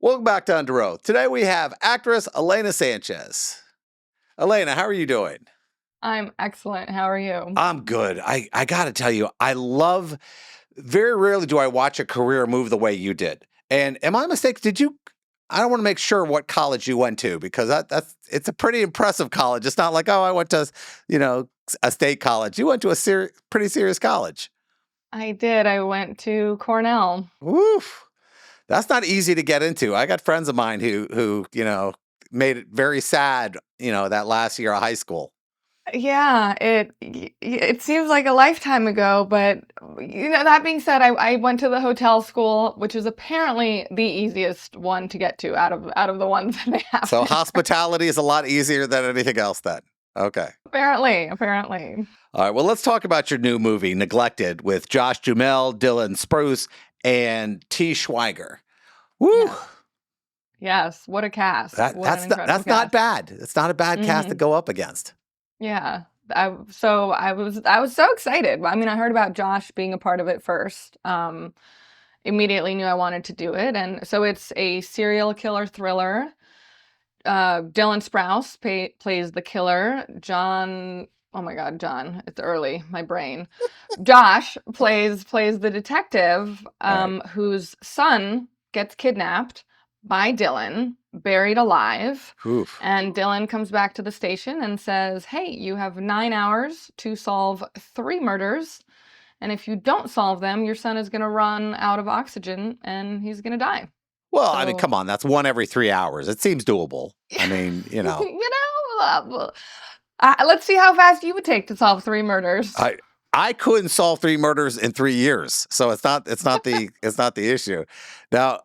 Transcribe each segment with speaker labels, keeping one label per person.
Speaker 1: Welcome back to Under Oath. Today we have actress Elena Sanchez. Elena, how are you doing?
Speaker 2: I'm excellent. How are you?
Speaker 1: I'm good. I got to tell you, very rarely do I watch a career move the way you did. And am I mistaken? I don't want to make sure what college you went to because it's a pretty impressive college. It's not like, oh, I went to, a state college. You went to a pretty serious college.
Speaker 2: I did. I went to Cornell.
Speaker 1: Woof. That's not easy to get into. I got friends of mine who made it very sad, that last year of high school.
Speaker 2: Yeah, it seems like a lifetime ago, but that being said, I went to the hotel school, which is apparently the easiest one to get to out of the ones that they have
Speaker 1: So
Speaker 2: there.
Speaker 1: hospitality is a lot easier than anything else then. Okay.
Speaker 2: Apparently.
Speaker 1: All right. Well, let's talk about your new movie, Neglected, with Josh Duhamel, Dylan Sprouse, and T. Schweiger. Woo!
Speaker 2: Yes. Yes, what a cast. What an incredible
Speaker 1: That's not
Speaker 2: cast.
Speaker 1: bad. It's not a bad cast to
Speaker 2: hmm
Speaker 1: go up against.
Speaker 2: Yeah. I was so excited. I mean, I heard about Josh being a part of it first. Immediately knew I wanted to do it, and so it's a serial killer thriller. Dylan Sprouse plays the killer. John, oh my God, John, it's early, my brain. Josh plays the detective,
Speaker 1: All right.
Speaker 2: whose son gets kidnapped by Dylan, buried alive.
Speaker 1: Oof.
Speaker 2: And Dylan comes back to the station and says, "Hey, you have 9 hours to solve 3 murders. And if you don't solve them, your son is going to run out of oxygen and he's going to die."
Speaker 1: Well, I mean,
Speaker 2: So,
Speaker 1: come on. That's one every 3 hours. It seems doable. I mean,
Speaker 2: let's see how fast you would take to solve 3 murders.
Speaker 1: I couldn't solve 3 murders in 3 years, so it's not the issue. Now,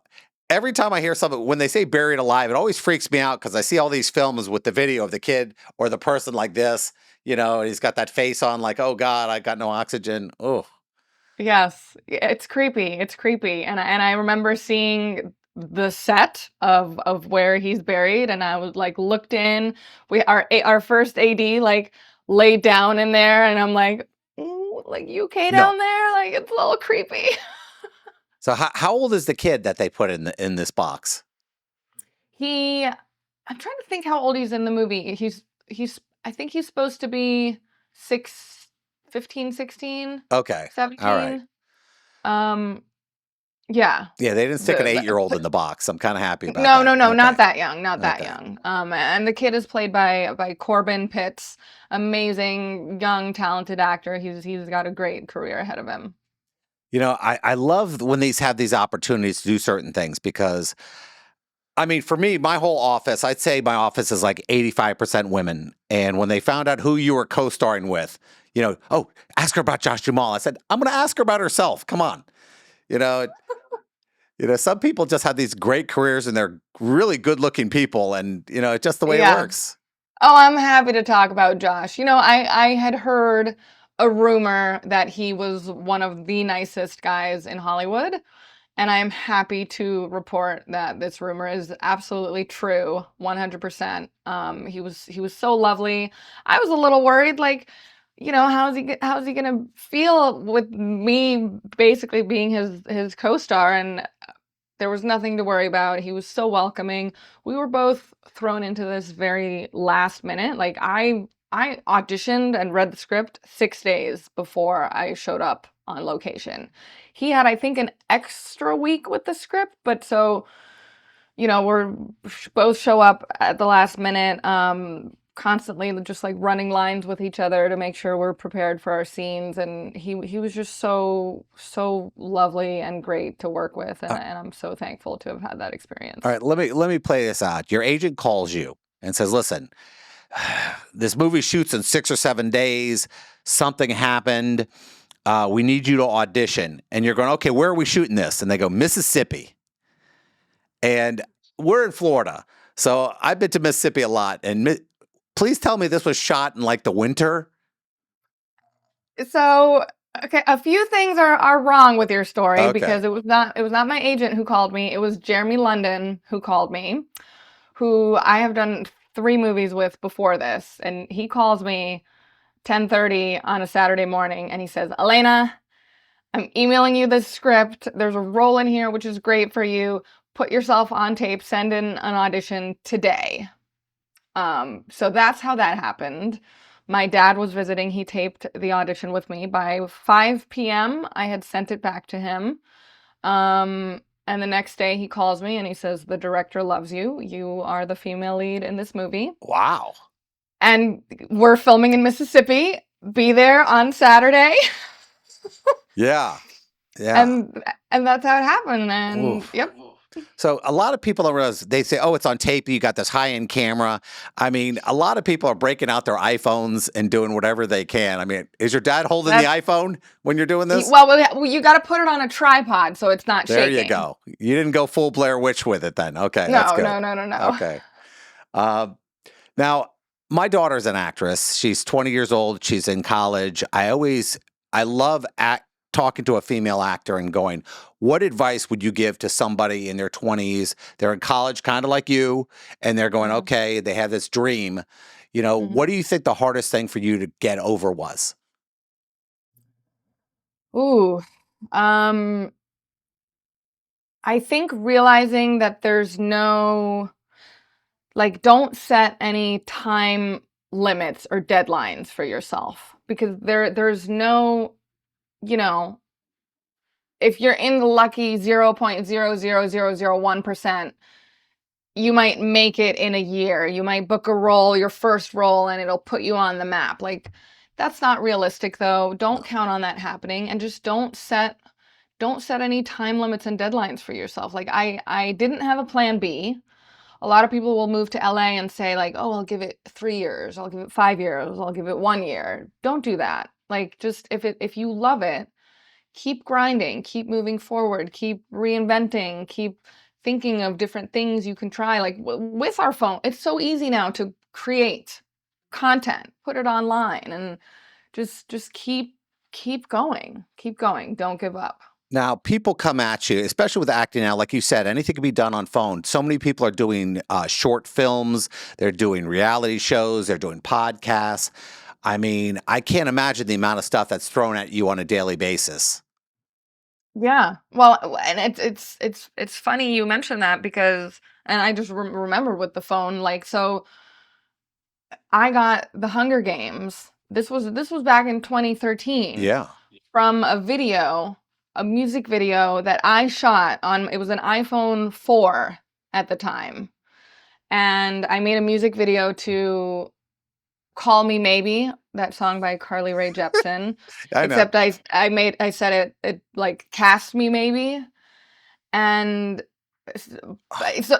Speaker 1: every time I hear something when they say buried alive, it always freaks me out because I see all these films with the video of the kid or the person like this, and he's got that face on, like, oh God, I got no oxygen. Oh,
Speaker 2: Yes, it's creepy. It's creepy. And I remember seeing the set of where he's buried, and I was like looked in. Our first AD like laid down in there, and I'm like, "Ooh, like UK
Speaker 1: no.
Speaker 2: down there, like it's a little creepy."
Speaker 1: So how old is the kid that they put in this box?
Speaker 2: I'm trying to think how old he's in the movie. I think he's supposed to be 16,
Speaker 1: Okay, all right.
Speaker 2: 17. Um, yeah.
Speaker 1: Yeah, they didn't stick an
Speaker 2: The
Speaker 1: 8-year-old in the box. I'm kind of happy about
Speaker 2: No,
Speaker 1: that.
Speaker 2: no, no,
Speaker 1: Okay,
Speaker 2: not that young, not
Speaker 1: not
Speaker 2: that
Speaker 1: that.
Speaker 2: young. And the kid is played by Corbin Pitts, amazing young talented actor. He's got a great career ahead of him.
Speaker 1: I love when these have these opportunities to do certain things because, I mean, for me, my whole office, I'd say my office is like 85% women. And when they found out who you were co-starring with, oh, ask her about Josh Duhamel. I said, I'm going to ask her about herself. Come on. You know, some people just have these great careers and they're really good looking people. And, it's just the way it
Speaker 2: Yeah.
Speaker 1: works.
Speaker 2: Oh, I'm happy to talk about Josh. I had heard a rumor that he was one of the nicest guys in Hollywood, and I am happy to report that this rumor is absolutely true, 100%. He was so lovely. I was a little worried, like, how's he gonna feel with me basically being his co-star, and there was nothing to worry about. He was so welcoming. We were both thrown into this very last minute. Like I auditioned and read the script 6 days before I showed up on location. He had, I think, an extra week with the script, but so, we're both show up at the last minute, constantly just like running lines with each other to make sure we're prepared for our scenes. And he was just so lovely and great to work with,
Speaker 1: Uh,
Speaker 2: and I'm so thankful to have had that
Speaker 1: all
Speaker 2: experience.
Speaker 1: right, let me play this out. Your agent calls you and says, listen, this movie shoots in 6 or 7 days. Something happened. We need you to audition. And you're going, okay, where are we shooting this? And they go, Mississippi. And we're in Florida. So I've been to Mississippi a lot. And please tell me this was shot in like the winter.
Speaker 2: So, okay, a few things are wrong with your story,
Speaker 1: Okay.
Speaker 2: because it was not my agent who called me. It was Jeremy London who called me, who I have done 3 movies with before this, and he calls me 10:30 on a Saturday morning, and he says, "Elena, I'm emailing you this script. There's a role in here which is great for you, put yourself on tape, send in an audition today. So that's how that happened. My dad was visiting. He taped the audition with me. By 5 p.m., I had sent it back to him. And the next day he calls me and he says, the director loves you. You are the female lead in this movie.
Speaker 1: Wow.
Speaker 2: And we're filming in Mississippi. Be there on Saturday.
Speaker 1: Yeah. Yeah.
Speaker 2: And that's how it happened. And
Speaker 1: Oof.
Speaker 2: yep.
Speaker 1: So a lot of people don't realize, they say, oh, it's on tape. You got this high-end camera. I mean, a lot of people are breaking out their iPhones and doing whatever they can. I mean, is your dad holding the iPhone when you're doing this?
Speaker 2: Well, you got to put it on a tripod so it's not
Speaker 1: There
Speaker 2: shaking.
Speaker 1: you go. You didn't go full Blair Witch with it then. Okay, that's
Speaker 2: No,
Speaker 1: good.
Speaker 2: no.
Speaker 1: Okay. Now, my daughter's an actress. She's 20 years old. She's in college. I love talking to a female actor and going, what advice would you give to somebody in their 20s? They're in college, kind of like you, and they're going, okay, they have this dream. You know, what do you think the hardest thing for you to get over was?
Speaker 2: Ooh, I think realizing that there's no, like, don't set any time limits or deadlines for yourself, because there's no, you know, if you're in the lucky 0.00001%, you might make it in a year. You might book a role, your first role, and it'll put you on the map. Like, that's not realistic, though. Don't count on that happening, and just don't set any time limits and deadlines for yourself. Like, I didn't have a plan B. A lot of people will move to LA and say, like, oh, I'll give it 3 years, I'll give it 5 years, I'll give it 1 year. Don't do that. Like, just if you love it, keep grinding, keep moving forward, keep reinventing, keep thinking of different things you can try. Like, with our phone, it's so easy now to create content, put it online, and just keep going. Keep going. Don't give up.
Speaker 1: Now, people come at you, especially with acting now, like you said, anything can be done on phone. So many people are doing short films, they're doing reality shows, they're doing podcasts. I mean, I can't imagine the amount of stuff that's thrown at you on a daily basis.
Speaker 2: Yeah. Well, and it's funny you mentioned that, because, and I just remember with the phone, like, so I got the Hunger Games. This was back in 2013.
Speaker 1: Yeah.
Speaker 2: From a music video that I shot on, it was an iPhone 4 at the time. And I made a music video to Call Me Maybe, that song by Carly Rae Jepsen.
Speaker 1: I know.
Speaker 2: Except I said it like Cast Me Maybe. And so I
Speaker 1: so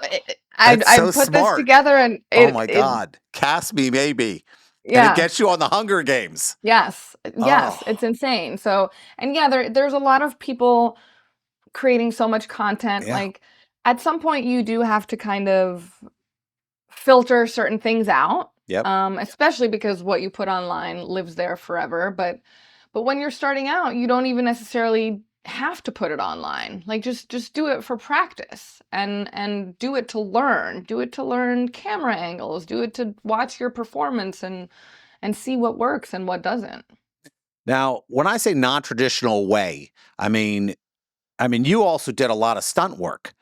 Speaker 2: put
Speaker 1: smart.
Speaker 2: this together, and
Speaker 1: oh my God. Cast Me Maybe. And it gets you on the Hunger Games.
Speaker 2: Yes.
Speaker 1: Oh.
Speaker 2: It's insane. So, and yeah, there's a lot of people creating so much content.
Speaker 1: Yeah.
Speaker 2: Like, at some point you do have to kind of filter certain things out.
Speaker 1: Yep.
Speaker 2: Especially because what you put online lives there forever. But when you're starting out, you don't even necessarily have to put it online. Like, just do it for practice, and do it to learn. Do it to learn camera angles. Do it to watch your performance and see what works and what doesn't.
Speaker 1: Now, when I say non-traditional way, I mean you also did a lot of stunt work.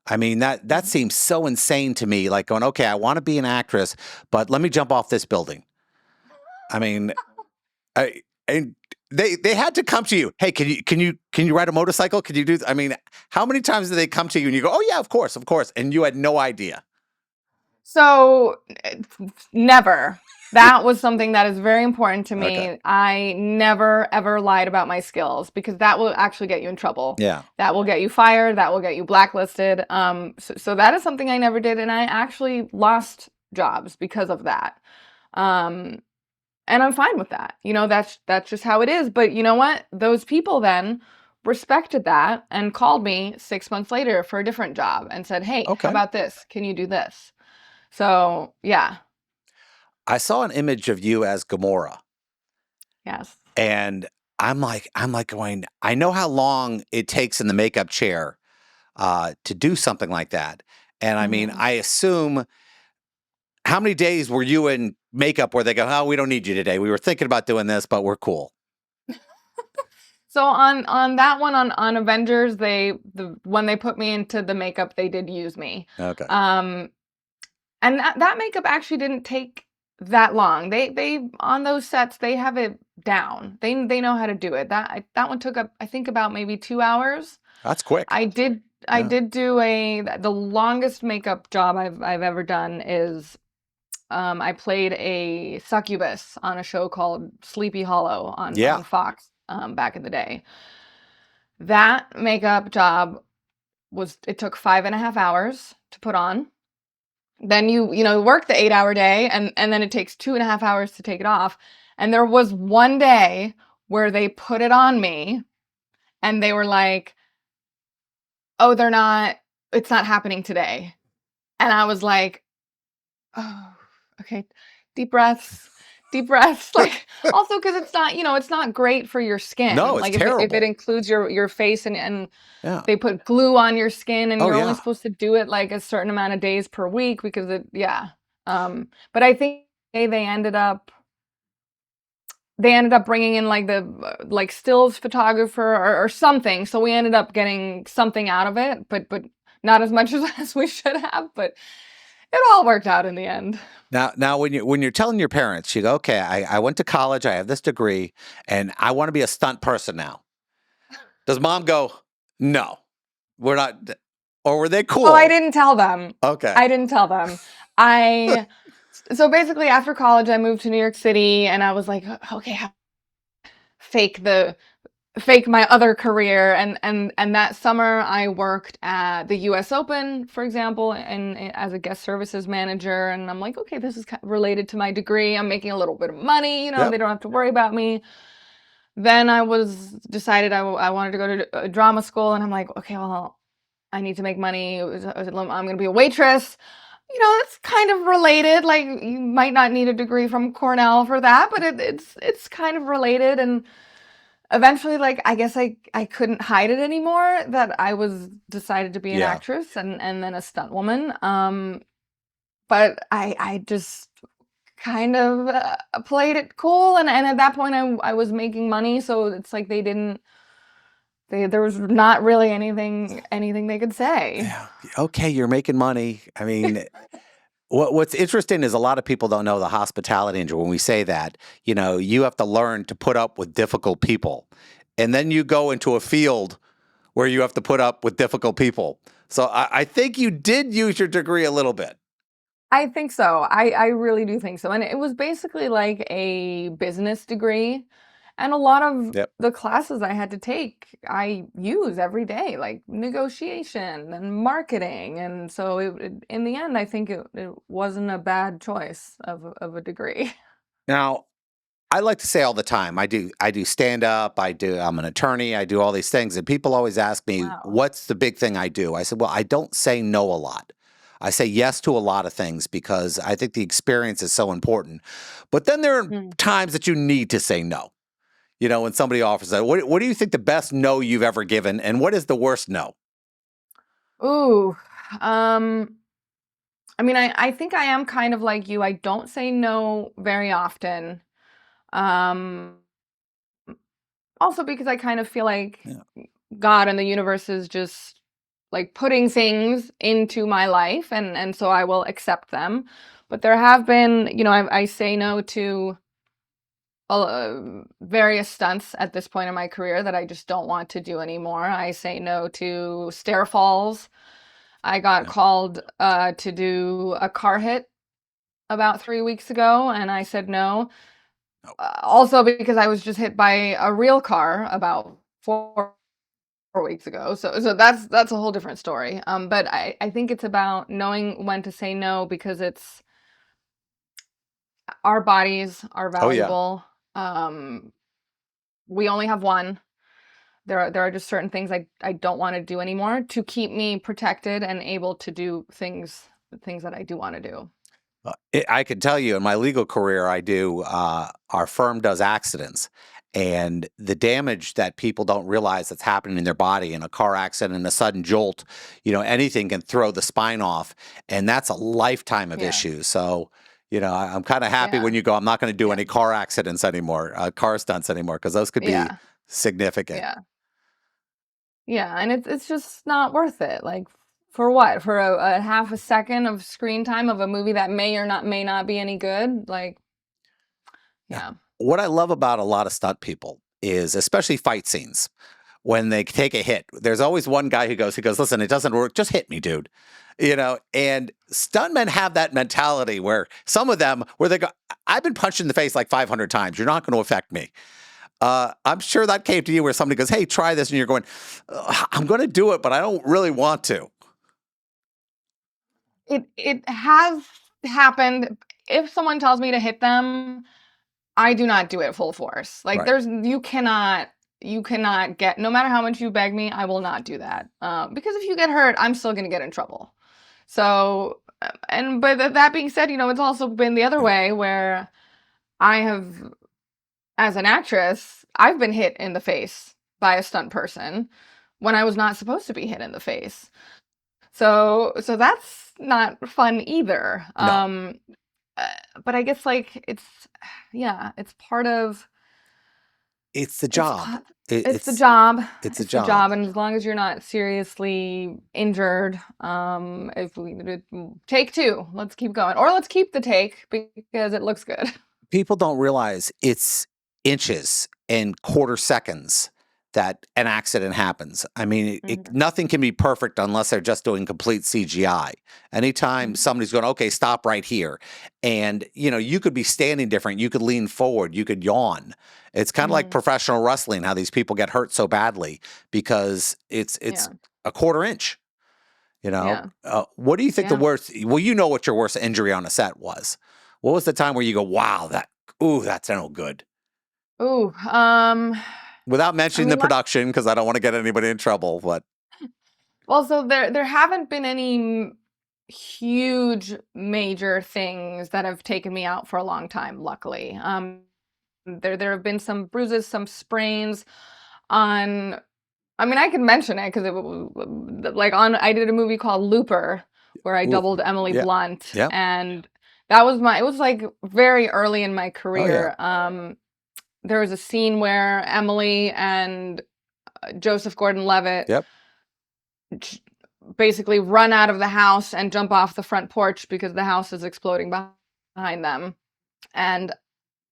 Speaker 1: I mean, that seems so insane to me, like going, okay, I want to be an actress, but let me jump off this building. I mean, and they had to come to you. Hey, can you ride a motorcycle? Can you do? I mean, how many times did they come to you and you go, oh yeah, of course, and you had no idea?
Speaker 2: So, never. That was something that is very important to me.
Speaker 1: Okay.
Speaker 2: I never ever lied about my skills, because that will actually get you in trouble.
Speaker 1: Yeah.
Speaker 2: That will get you fired. That will get you blacklisted. So that is something I never did, and I actually lost jobs because of that. And I'm fine with that. That's just how it is. But you know what? Those people then respected that and called me 6 months later for a different job and said, "Hey,
Speaker 1: Okay.
Speaker 2: how about this? Can you do this?" So, yeah.
Speaker 1: I saw an image of you as Gamora.
Speaker 2: Yes.
Speaker 1: And I'm like going, I know how long it takes in the makeup chair to do something like that. And I mean, I assume, how many days were you in makeup where they go, oh, we don't need you today. We were thinking about doing this, but we're cool.
Speaker 2: So on that one on Avengers, when they put me into the makeup, they did use me.
Speaker 1: Okay.
Speaker 2: Um, and that makeup actually didn't take that long. They on those sets, they have it down. They know how to do it. That one took up, I think, about maybe 2 hours.
Speaker 1: That's quick.
Speaker 2: I
Speaker 1: Yeah.
Speaker 2: did do the longest makeup job I've ever done is I played a succubus on a show called Sleepy Hollow
Speaker 1: Yeah.
Speaker 2: on Fox back in the day. That makeup job it took 5.5 hours to put on. Then you work the 8-hour day, and then it takes 2.5 hours to take it off. And there was one day where they put it on me and they were like, "Oh, it's not happening today." And I was like, "Oh, okay. Deep breaths, deep breaths." Like, also because it's not great for your
Speaker 1: No,
Speaker 2: skin.
Speaker 1: it's
Speaker 2: Like if it
Speaker 1: terrible.
Speaker 2: includes your face, and
Speaker 1: Yeah.
Speaker 2: they put glue on your skin, and
Speaker 1: Oh
Speaker 2: you're only
Speaker 1: yeah.
Speaker 2: supposed to do it like a certain amount of days per week because yeah. But I think they ended up bringing in like the like stills photographer or something. So we ended up getting something out of it, but not as much as we should have. But it all worked out in the end.
Speaker 1: Now, when you're telling your parents, you go, okay, I went to college, I have this degree, and I want to be a stunt person now. Does mom go, no, we're not, or were they
Speaker 2: Well, I
Speaker 1: cool?
Speaker 2: didn't tell them.
Speaker 1: Okay.
Speaker 2: I didn't tell them. I So basically after college I moved to New York City and I was like, okay, fake the fake my other career, and that summer I worked at the US Open, for example, and as a guest services manager, and I'm like, okay, this is related to my degree. I'm making a little bit of money, they
Speaker 1: Yep.
Speaker 2: don't have to worry about me. Then I was decided I wanted to go to a drama school, and I'm like, okay, well, I need to make money. I'm going to be a waitress. It's kind of related. Like, you might not need a degree from Cornell for that, but it's kind of related. And eventually, like, I guess I couldn't hide it anymore that I was decided to be an
Speaker 1: Yeah.
Speaker 2: actress and then a stunt woman. But I just kind of played it cool, and at that point I was making money, so it's like there was not really anything they could say.
Speaker 1: Yeah. Okay, you're making money. I mean, what's interesting is a lot of people don't know the hospitality industry. When we say that, you have to learn to put up with difficult people. And then you go into a field where you have to put up with difficult people. So I think you did use your degree a little bit.
Speaker 2: I think so. I really do think so. And it was basically like a business degree. And a lot of
Speaker 1: Yep.
Speaker 2: the classes I had to take, I use every day, like negotiation and marketing. And so in the end, I think it wasn't a bad choice of a degree.
Speaker 1: Now, I like to say all the time, I do stand up, I'm an attorney, I do all these things, and people always ask me,
Speaker 2: Wow.
Speaker 1: what's the big thing I do? I said, well, I don't say no a lot. I say yes to a lot of things because I think the experience is so important. But then there are
Speaker 2: Mm.
Speaker 1: times that you need to say no. When somebody offers that, what do you think the best no you've ever given, and what is the worst no?
Speaker 2: Ooh. Um, I mean, I think I am kind of like you. I don't say no very often. Um, Also because I kind of feel like
Speaker 1: Yeah.
Speaker 2: God and the universe is just like putting things into my life, and so I will accept them. But there have been, I say no to various stunts at this point in my career that I just don't want to do anymore. I say no to stair falls. I got
Speaker 1: Yeah.
Speaker 2: called to do a car hit about 3 weeks ago, and I said no.
Speaker 1: No.
Speaker 2: Also because I was just hit by a real car about 4 weeks ago. So that's a whole different story. But I think it's about knowing when to say no, because it's our bodies are
Speaker 1: Oh yeah.
Speaker 2: valuable. Um, we only have one. There are just certain things I don't want to do anymore to keep me protected and able to do things that I do want to do.
Speaker 1: I can tell you in my legal career, our firm does accidents. And the damage that people don't realize that's happening in their body in a car accident and a sudden jolt, anything can throw the spine off. And that's a lifetime of
Speaker 2: Yes.
Speaker 1: issues. So, I'm kind of happy when
Speaker 2: Yeah.
Speaker 1: you go, I'm not going to do
Speaker 2: Yeah.
Speaker 1: any car accidents anymore, car stunts anymore, because those could be
Speaker 2: Yeah.
Speaker 1: significant.
Speaker 2: Yeah. Yeah, and it's just not worth it. Like for what? For a half a second of screen time of a movie that may not be any good? Like,
Speaker 1: Now,
Speaker 2: yeah.
Speaker 1: what I love about a lot of stunt people is, especially fight scenes, when they take a hit, there's always one guy who goes, listen, it doesn't work. Just hit me, dude. And stuntmen have that mentality where some of them, where they go, I've been punched in the face like 500 times. You're not going to affect me. I'm sure that came to you where somebody goes, hey, try this. And you're going, I'm going to do it, but I don't really want to.
Speaker 2: It has happened. If someone tells me to hit them, I do not do it full force. Like
Speaker 1: Right.
Speaker 2: you cannot get, no matter how much you beg me, I will not do that. Because if you get hurt, I'm still going to get in trouble. So, but that being said, it's also been the other
Speaker 1: Yeah.
Speaker 2: way where I have, as an actress, I've been hit in the face by a stunt person when I was not supposed to be hit in the face. So that's not fun either.
Speaker 1: No,
Speaker 2: Uh, but I guess like yeah, it's part of
Speaker 1: it's the
Speaker 2: it's
Speaker 1: job.
Speaker 2: part
Speaker 1: It,
Speaker 2: it's the
Speaker 1: it's
Speaker 2: job.
Speaker 1: it's a
Speaker 2: It's the
Speaker 1: job.
Speaker 2: job, and as long as you're not seriously injured, if we take two, let's keep going, or let's keep the take because it looks good.
Speaker 1: People don't realize it's inches and quarter seconds that an accident happens. I mean,
Speaker 2: Mhm.
Speaker 1: nothing can be perfect unless they're just doing complete CGI. Anytime
Speaker 2: Mhm.
Speaker 1: somebody's going, okay, stop right here. And, you could be standing different. You could lean forward. You could yawn. It's kind of like
Speaker 2: Mhm.
Speaker 1: professional wrestling, how these people get hurt so badly because it's
Speaker 2: Yeah.
Speaker 1: a quarter inch.
Speaker 2: Yeah.
Speaker 1: What do you think the
Speaker 2: Yeah.
Speaker 1: worst? Well, you know what your worst injury on a set was. What was the time where you go, wow, that's no good?
Speaker 2: Ooh.
Speaker 1: Without
Speaker 2: I
Speaker 1: mentioning the
Speaker 2: mean,
Speaker 1: production, because I don't want to get anybody in trouble. But
Speaker 2: well, so there haven't been any huge major things that have taken me out for a long time, luckily. There have been some bruises, some sprains on. I mean, I can mention it because like on. I did a movie called Looper where I
Speaker 1: ooh,
Speaker 2: doubled Emily
Speaker 1: yeah,
Speaker 2: Blunt,
Speaker 1: yeah,
Speaker 2: and that was my. It was like very early in my
Speaker 1: oh yeah,
Speaker 2: career. There was a scene where Emily and Joseph Gordon-Levitt
Speaker 1: yep,
Speaker 2: basically run out of the house and jump off the front porch because the house is exploding behind them. And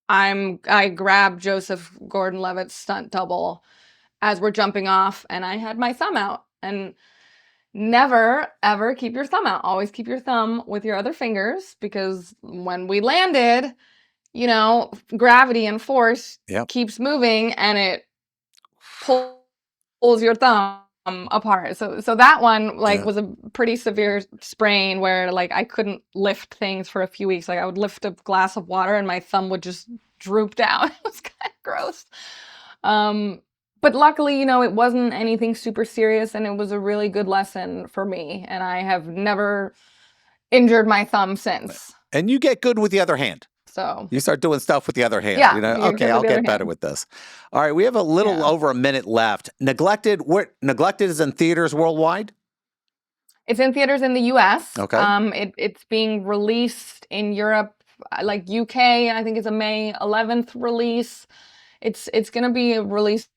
Speaker 2: I grabbed Joseph Gordon-Levitt's stunt double as we're jumping off, and I had my thumb out. And never ever keep your thumb out. Always keep your thumb with your other fingers because when we landed, gravity and force
Speaker 1: yep,
Speaker 2: keeps moving and it pulls your thumb apart. So that one like
Speaker 1: yeah,
Speaker 2: was a pretty severe sprain where like I couldn't lift things for a few weeks. Like I would lift a glass of water and my thumb would just droop down. It was kind of gross. Um, but luckily, it wasn't anything super serious and it was a really good lesson for me. And I have never injured my thumb since.
Speaker 1: and you get good with the other hand.
Speaker 2: So
Speaker 1: You start doing stuff with the other hand.
Speaker 2: yeah, you're
Speaker 1: Okay,
Speaker 2: good with
Speaker 1: I'll
Speaker 2: the other
Speaker 1: get better
Speaker 2: hand.
Speaker 1: with this. All right, we have a little
Speaker 2: Yeah.
Speaker 1: over a minute left. Neglected. What Neglected is in theaters worldwide.
Speaker 2: It's in theaters in the US.
Speaker 1: Okay.
Speaker 2: It's being released in Europe, like UK. I think it's a May 11th release. It's going to be released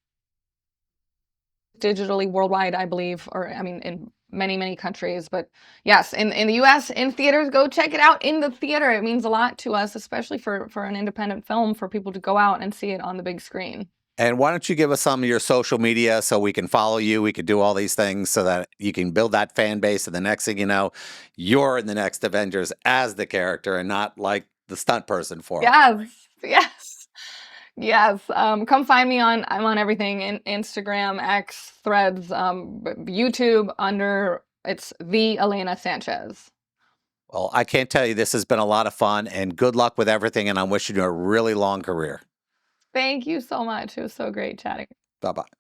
Speaker 2: digitally worldwide, I believe, or I mean in many many countries. But yes, in the US, in theaters, go check it out in the theater. It means a lot to us, especially for an independent film, for people to go out and see it on the big screen.
Speaker 1: And why don't you give us some of your social media so we can follow you? We could do all these things so that you can build that fan base. And the next thing you know, you're in the next Avengers as the character and not like the stunt person for them.
Speaker 2: Yes, yes. Yes, come find me I'm on everything in Instagram, X, Threads, YouTube under it's the Elena Sanchez.
Speaker 1: Well, I can't tell you, this has been a lot of fun and good luck with everything. And I'm wishing you a really long career.
Speaker 2: Thank you so much. It was so great chatting.
Speaker 1: Bye bye.